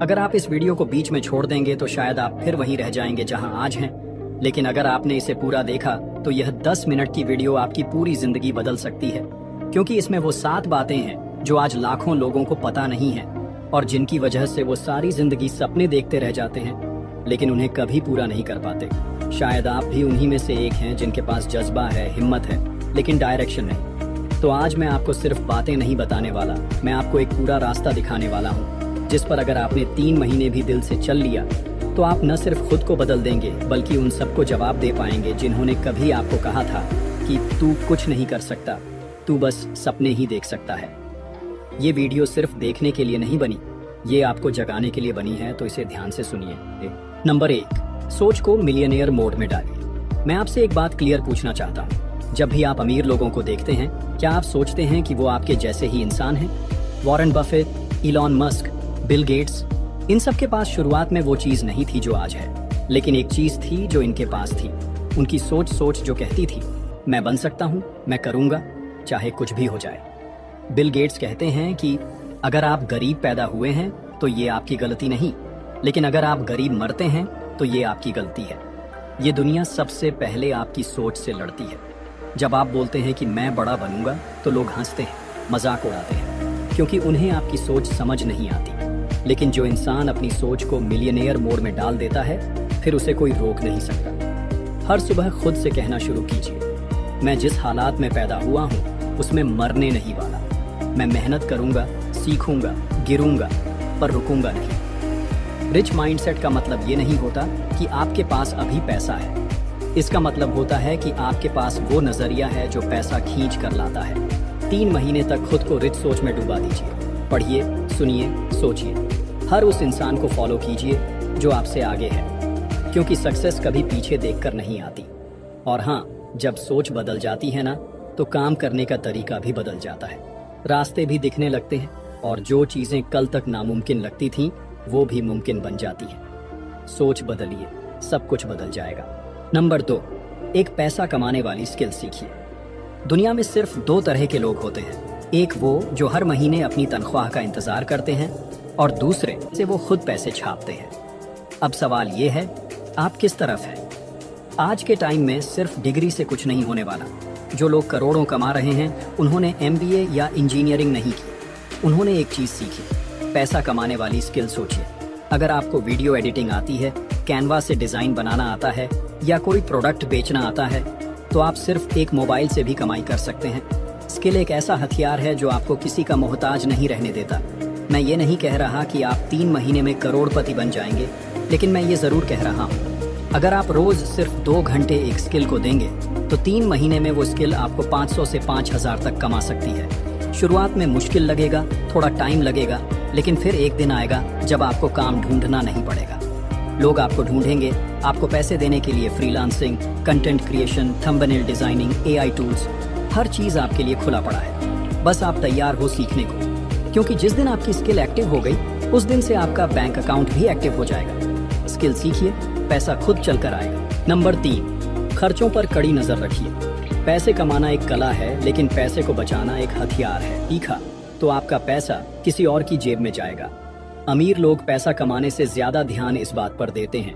अगर आप इस वीडियो को बीच में छोड़ देंगे तो शायद आप फिर वहीं रह जाएंगे जहां आज हैं। लेकिन अगर आपने इसे पूरा देखा तो यह 10 मिनट की वीडियो आपकी पूरी जिंदगी बदल सकती है, क्योंकि इसमें वो 7 बातें हैं जो आज लाखों लोगों को पता नहीं है और जिनकी वजह से वो सारी जिंदगी सपने देखते रह जाते हैं लेकिन उन्हें कभी पूरा नहीं कर पाते। शायद आप भी उन्हीं में से एक हैं जिनके पास जज्बा है, हिम्मत है, लेकिन डायरेक्शन नहीं। तो आज मैं आपको सिर्फ बातें नहीं बताने वाला, मैं आपको एक पूरा रास्ता दिखाने वाला हूँ जिस पर अगर आपने 3 महीने भी दिल से चल लिया तो आप न सिर्फ खुद को बदल देंगे बल्कि उन सबको जवाब दे पाएंगे जिन्होंने कभी आपको कहा था कि तू कुछ नहीं कर सकता, तू बस सपने ही देख सकता है। ये वीडियो सिर्फ देखने के लिए नहीं बनी, ये आपको जगाने के लिए बनी है, तो इसे ध्यान से सुनिए। नंबर 1, सोच को मिलियनेयर मोड में डालिए। मैं आपसे एक बात क्लियर पूछना चाहता हूँ, जब भी आप अमीर लोगों को देखते हैं क्या आप सोचते हैं कि वो आपके जैसे ही इंसान हैं? Warren Buffett, Elon Musk, Bill Gates, इन सब के पास शुरुआत में वो चीज नहीं थी जो आज है, लेकिन एक चीज थी जो इनके पास थी। उनकी सोच जो कहती थी मैं बन सकता हूँ, मैं करूंगा, चाहे कुछ भी हो जाए। बिल गेट्स कहते हैं कि अगर आप गरीब पैदा हुए हैं तो ये आपकी गलती नहीं, लेकिन अगर आप गरीब मरते हैं तो ये आपकी गलती है। ये दुनिया सबसे पहले आपकी सोच से लड़ती है। जब आप बोलते हैं कि मैं बड़ा बनूंगा तो लोग हंसते हैं, मजाक उड़ाते हैं, क्योंकि उन्हें आपकी सोच समझ नहीं आती। लेकिन जो इंसान अपनी सोच को मिलियनेयर मोड में डाल देता है फिर उसे कोई रोक नहीं सकता। हर सुबह खुद से कहना शुरू कीजिए, मैं जिस हालात में पैदा हुआ हूँ उसमें मरने नहीं वाला। मैं मेहनत करूंगा, सीखूंगा, गिरूंगा, पर रुकूंगा नहीं। रिच माइंडसेट का मतलब ये नहीं होता कि आपके पास अभी पैसा है, इसका मतलब होता है कि आपके पास वो नजरिया है जो पैसा खींच कर लाता है। 3 महीने तक खुद को रिच सोच में डुबा दीजिए। पढ़िए, सुनिए, सोचिए। हर उस इंसान को फॉलो कीजिए जो आपसे आगे है, क्योंकि सक्सेस कभी पीछे देखकर नहीं आती। और हाँ, जब सोच बदल जाती है ना तो काम करने का तरीका भी बदल जाता है, रास्ते भी दिखने लगते हैं और जो चीजें कल तक नामुमकिन लगती थीं वो भी मुमकिन बन जाती हैं। सोच बदलिए, सब कुछ बदल जाएगा। नंबर 2, एक पैसा कमाने वाली स्किल सीखिए। दुनिया में सिर्फ 2 तरह के लोग होते हैं, एक वो जो हर महीने अपनी तनख्वाह का इंतजार करते हैं और दूसरे से वो खुद पैसे छापते हैं। अब सवाल ये है, आप किस तरफ हैं? आज के टाइम में सिर्फ डिग्री से कुछ नहीं होने वाला। जो लोग करोड़ों कमा रहे हैं उन्होंने MBA या इंजीनियरिंग नहीं की, उन्होंने एक चीज सीखी, पैसा कमाने वाली स्किल। सोचिए, अगर आपको वीडियो एडिटिंग आती है, कैनवा से डिजाइन बनाना आता है या कोई प्रोडक्ट बेचना आता है तो आप सिर्फ एक मोबाइल से भी कमाई कर सकते हैं। स्किल एक ऐसा हथियार है जो आपको किसी का मोहताज नहीं रहने देता। मैं ये नहीं कह रहा कि आप 3 महीने में करोड़पति बन जाएंगे, लेकिन मैं ये जरूर कह रहा हूँ अगर आप रोज सिर्फ 2 घंटे एक स्किल को देंगे तो 3 महीने में वो स्किल आपको 500 से 5000 तक कमा सकती है। शुरुआत में मुश्किल लगेगा, थोड़ा टाइम लगेगा, लेकिन फिर एक दिन आएगा जब आपको काम ढूंढना नहीं पड़ेगा। लोग आपको ढूंढेंगे, आपको पैसे देने के लिए freelancing, content creation, thumbnail designing, AI tools, हर चीज आपके लिए खुला पड़ा है। बस आप तैयार हो सीखने को, क्योंकि जिस दिन आपकी स्किल एक्टिव हो गई उस दिन से आपका बैंक अकाउंट भी एक्टिव हो जाएगा। स्किल सीखिए, पैसा खुद चलकर आएगा। नंबर 3, खर्चों पर कड़ी नजर रखिए। पैसे कमाना एक कला है, लेकिन पैसे को बचाना एक हथियार है। सीखा तो आपका पैसा किसी और की जेब में जाएगा। अमीर लोग पैसा कमाने से ज्यादा ध्यान इस बात पर देते हैं,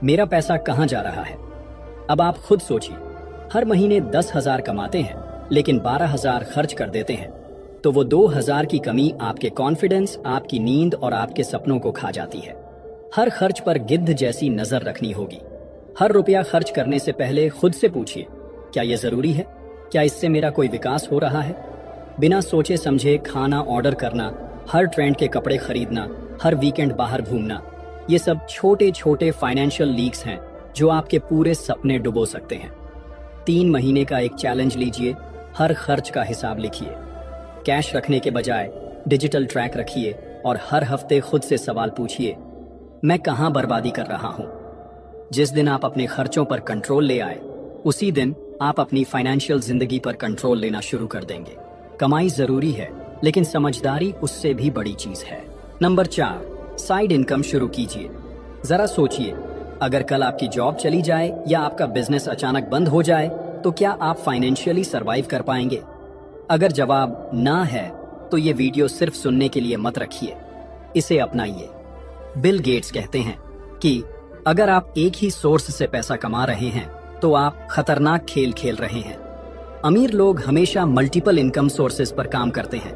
मेरा पैसा कहाँ जा रहा है। अब आप खुद सोचिए, हर महीने 10,000 कमाते हैं लेकिन 12,000 खर्च कर देते हैं, तो वो 2,000 की कमी आपके कॉन्फिडेंस, आपकी नींद और आपके सपनों को खा जाती है। हर खर्च पर गिद्ध जैसी नजर रखनी होगी। हर रुपया खर्च करने से पहले खुद से पूछिए, क्या यह जरूरी है? क्या इससे मेरा कोई विकास हो रहा है? बिना सोचे समझे खाना ऑर्डर करना, हर ट्रेंड के कपड़े खरीदना, हर वीकेंड बाहर घूमना, ये सब छोटे छोटे फाइनेंशियल लीक्स हैं जो आपके पूरे सपने डुबो सकते हैं। 3 महीने का एक चैलेंज लीजिए, हर खर्च का हिसाब लिखिए। कैश रखने के बजाय डिजिटल ट्रैक रखिए और हर हफ्ते खुद से सवाल पूछिए, मैं कहाँ बर्बादी कर रहा हूँ? जिस दिन आप अपने खर्चों पर कंट्रोल ले आए उसी दिन आप अपनी फाइनेंशियल जिंदगी पर कंट्रोल लेना शुरू कर देंगे। कमाई जरूरी है, लेकिन समझदारी उससे भी बड़ी चीज है। नंबर 4, साइड इनकम शुरू कीजिए। जरा सोचिए, अगर कल आपकी जॉब चली जाए या आपका बिजनेस अचानक बंद हो जाए तो क्या आप फाइनेंशियली सरवाइव कर पाएंगे? अगर जवाब ना है तो ये वीडियो सिर्फ सुनने के लिए मत रखिए, इसे अपनाइए। बिल गेट्स कहते हैं कि अगर आप एक ही सोर्स से पैसा कमा रहे हैं तो आप खतरनाक खेल खेल रहे हैं। अमीर लोग हमेशा मल्टीपल इनकम सोर्सेज पर काम करते हैं।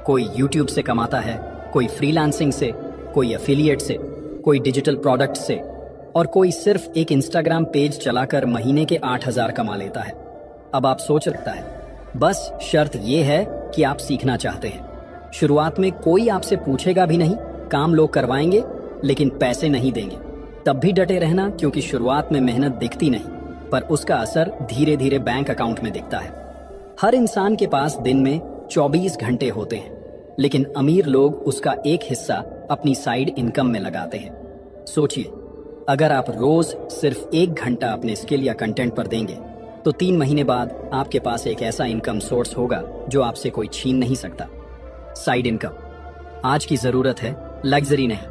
कोई यूट्यूब से कमाता है, कोई फ्रीलांसिंग से, कोई एफिलिएट से, कोई डिजिटल प्रोडक्ट से, और कोई सिर्फ एक इंस्टाग्राम पेज चलाकर महीने के 8,000 कमा लेता है। अब आप सोच रखता है, बस शर्त यह है कि आप सीखना चाहते हैं। शुरुआत में कोई आपसे पूछेगा भी नहीं, काम लोग करवाएंगे लेकिन पैसे नहीं देंगे। तब भी डटे रहना, क्योंकि शुरुआत में मेहनत दिखती नहीं पर उसका असर धीरे धीरे बैंक अकाउंट में दिखता है। हर इंसान के पास दिन में 24 घंटे होते हैं, लेकिन अमीर लोग उसका एक हिस्सा अपनी साइड इनकम में लगाते हैं। सोचिए, अगर आप रोज सिर्फ 1 घंटा अपने स्किल या कंटेंट पर देंगे तो 3 महीने बाद आपके पास एक ऐसा इनकम सोर्स होगा जो आपसे कोई छीन नहीं सकता। साइड इनकम आज की जरूरत है, लग्जरी नहीं।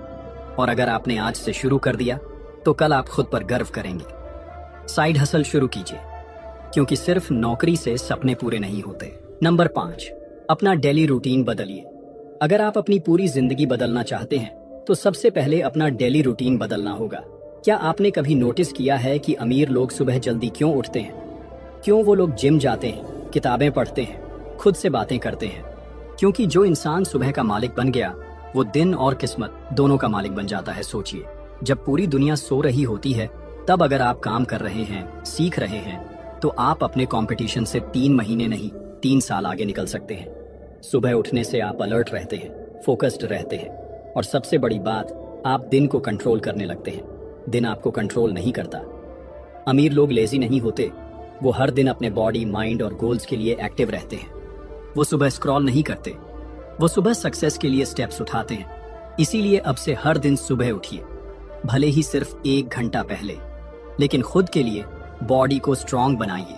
और अगर आपने आज से शुरू कर दिया तो कल आप खुद पर गर्व करेंगे। साइड हसल शुरू कीजिए, क्योंकि सिर्फ नौकरी से सपने पूरे नहीं होते। नंबर 5, अपना डेली रूटीन बदलिए। अगर आप अपनी पूरी जिंदगी बदलना चाहते हैं तो सबसे पहले अपना डेली रूटीन बदलना होगा। क्या आपने कभी नोटिस किया है कि अमीर लोग सुबह जल्दी क्यों उठते हैं? क्यों वो लोग जिम जाते हैं, किताबें पढ़ते हैं, खुद से बातें करते हैं? क्योंकि जो इंसान सुबह का मालिक बन गया वो दिन और किस्मत दोनों का मालिक बन जाता है। सोचिए, जब पूरी दुनिया सो रही होती है तब अगर आप काम कर रहे हैं, सीख रहे हैं, तो आप अपने कंपटीशन से 3 महीने नहीं 3 साल आगे निकल सकते हैं। सुबह उठने से आप अलर्ट रहते हैं, फोकस्ड रहते हैं, और सबसे बड़ी बात, आप दिन को कंट्रोल करने लगते हैं। दिन आपको कंट्रोल नहीं करता। अमीर लोग लेजी नहीं होते, वो हर दिन अपने बॉडी, माइंड और गोल्स के लिए एक्टिव रहते हैं। वो सुबह स्क्रॉल नहीं करते, वो सुबह सक्सेस के लिए स्टेप्स उठाते हैं। इसीलिए अब से हर दिन सुबह उठिए, भले ही सिर्फ 1 घंटा पहले, लेकिन खुद के लिए बॉडी को स्ट्रांग बनाइए,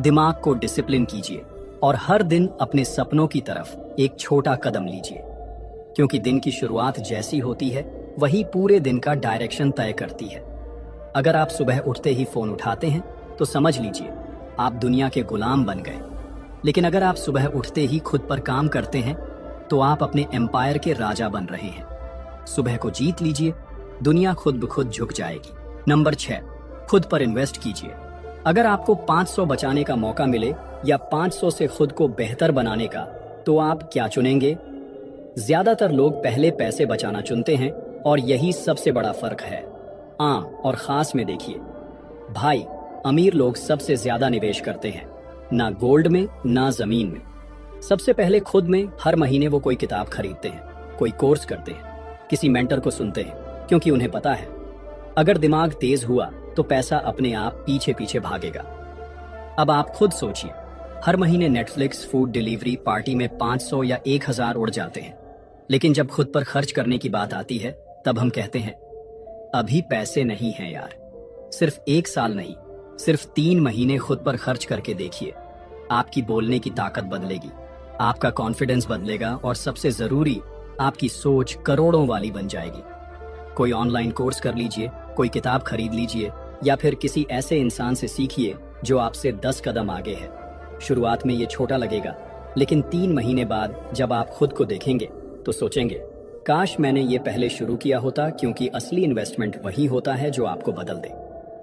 दिमाग को डिसिप्लिन कीजिए और हर दिन अपने सपनों की तरफ एक छोटा कदम लीजिए। क्योंकि दिन की शुरुआत जैसी होती है वही पूरे दिन का डायरेक्शन तय करती है। अगर आप सुबह उठते ही फोन उठाते हैं तो समझ लीजिए आप दुनिया के गुलाम बन गए। लेकिन अगर आप सुबह उठते ही खुद पर काम करते हैं तो आप अपने एम्पायर के राजा बन रहे हैं। सुबह को जीत लीजिए, दुनिया खुद ब खुद झुक जाएगी। नंबर 6, खुद पर इन्वेस्ट कीजिए। अगर आपको 500 बचाने का मौका मिले या 500 से खुद को बेहतर बनाने का, तो आप क्या चुनेंगे? ज्यादातर लोग पहले पैसे बचाना चुनते हैं और यही सबसे बड़ा फर्क है। आम और खास में देखिए भाई, अमीर लोग सबसे ज्यादा निवेश करते हैं, ना गोल्ड में ना जमीन में। सबसे पहले खुद में हर महीने वो कोई किताब खरीदते हैं, कोई कोर्स करते हैं, किसी मेंटर को सुनते हैं, क्योंकि उन्हें पता है अगर दिमाग तेज हुआ तो पैसा अपने आप पीछे पीछे भागेगा। अब आप खुद सोचिए, हर महीने नेटफ्लिक्स, फूड डिलीवरी, पार्टी में 500 या 1,000 उड़ जाते हैं, लेकिन जब खुद पर खर्च करने की बात आती है तब हम कहते हैं अभी पैसे नहीं हैं यार। सिर्फ 1 साल नहीं, सिर्फ 3 महीने खुद पर खर्च करके देखिए, आपकी बोलने की ताकत बदलेगी, आपका कॉन्फिडेंस बदलेगा और सबसे जरूरी, आपकी सोच करोड़ों वाली बन जाएगी। कोई ऑनलाइन कोर्स कर लीजिए, कोई किताब खरीद लीजिए या फिर किसी ऐसे इंसान से सीखिए जो आपसे 10 कदम आगे है। शुरुआत में ये छोटा लगेगा, लेकिन 3 महीने बाद जब आप खुद को देखेंगे तो सोचेंगे काश मैंने ये पहले शुरू किया होता, क्योंकि असली इन्वेस्टमेंट वही होता है जो आपको बदल दे,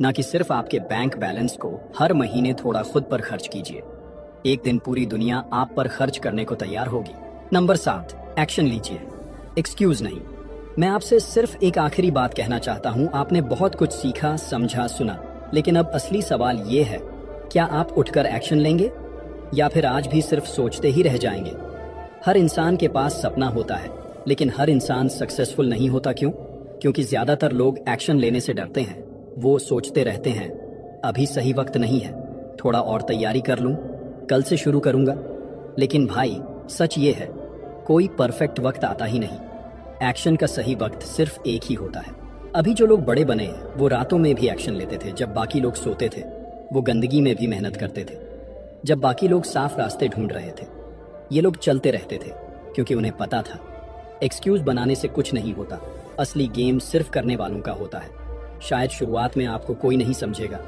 ना कि सिर्फ आपके बैंक बैलेंस को। हर महीने थोड़ा खुद पर खर्च कीजिए, एक दिन पूरी दुनिया आप पर खर्च करने को तैयार होगी। नंबर 7, एक्शन लीजिए, एक्सक्यूज नहीं। मैं आपसे सिर्फ एक आखिरी बात कहना चाहता हूँ। आपने बहुत कुछ सीखा, समझा, सुना, लेकिन अब असली सवाल ये है, क्या आप उठकर एक्शन लेंगे या फिर आज भी सिर्फ सोचते ही रह जाएंगे? हर इंसान के पास सपना होता है, लेकिन हर इंसान सक्सेसफुल नहीं होता। क्यों? क्योंकि ज्यादातर लोग एक्शन लेने से डरते हैं। वो सोचते रहते हैं अभी सही वक्त नहीं है, थोड़ा और तैयारी कर लूं, कल से शुरू करूंगा। लेकिन भाई, सच ये है, कोई परफेक्ट वक्त आता ही नहीं। एक्शन का सही वक्त सिर्फ एक ही होता है। अभी जो लोग बड़े बने हैं वो रातों में भी एक्शन लेते थे जब बाकी लोग सोते थे। वो गंदगी में भी मेहनत करते थे जब बाकी लोग साफ रास्ते ढूंढ रहे थे। ये लोग चलते रहते थे क्योंकि उन्हें पता था एक्सक्यूज बनाने से कुछ नहीं होता, असली गेम सिर्फ करने वालों का होता है। शायद शुरुआत में आपको कोई नहीं समझेगा,